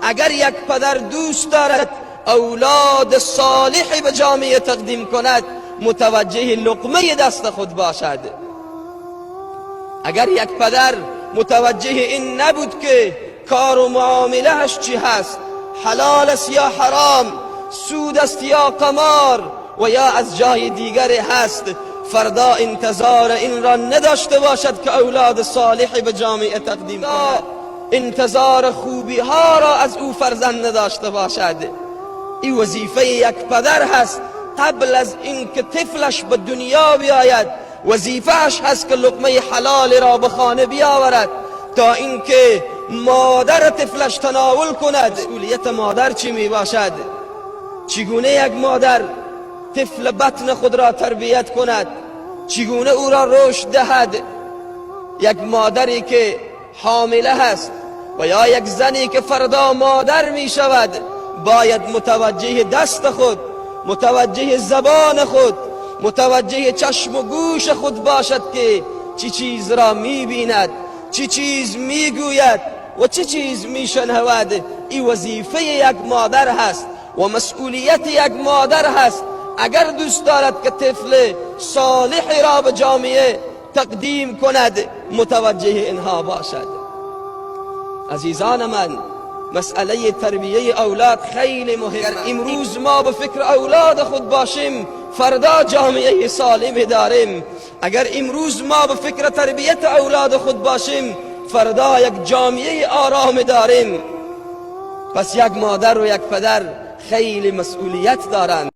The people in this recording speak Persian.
اگر یک پدر دوست دارد اولاد صالحی به جامعه تقدیم کند، متوجه لقمه دست خود باشد. اگر یک پدر متوجه این نبود که کار و معاملهش چی هست، حلال است یا حرام، سود است یا قمار و یا از جای دیگری هست، فردا انتظار این را نداشته باشد که اولاد صالحی به جامعه تقدیم کند، انتظار خوبی ها را از او فرزند نداشته باشد. این وظیفه یک پدر هست. قبل از اینکه طفلش به دنیا بیاید، وظیفهش هست که لقمه حلال را به خانه بیاورد تا اینکه مادر طفلش تناول کند. مسئولیت مادر چی می باشد؟ چگونه یک مادر طفل بطن خود را تربیت کند، چگونه او را رشد دهد. یک مادری که حامله هست و یا یک زنی که فردا مادر می شود باید متوجه دست خود، متوجه زبان خود، متوجه چشم و گوش خود باشد که چی چیز را می بیند، چی چیز می گوید و چی چیز می شنود. این وظیفه یک مادر هست و مسئولیت یک مادر هست. اگر دوست دارد که طفل صالح را به جامعه تقدیم کند، متوجه اینها باشد. عزیزان من، مسئله تربیه اولاد خیلی مهمه. امروز ما به فکر اولاد خود باشیم، فردا جامعه سالم داریم. اگر امروز ما به فکر تربیت اولاد خود باشیم، فردا یک جامعه آرام داریم. پس یک مادر و یک پدر خیلی مسئولیت دارند.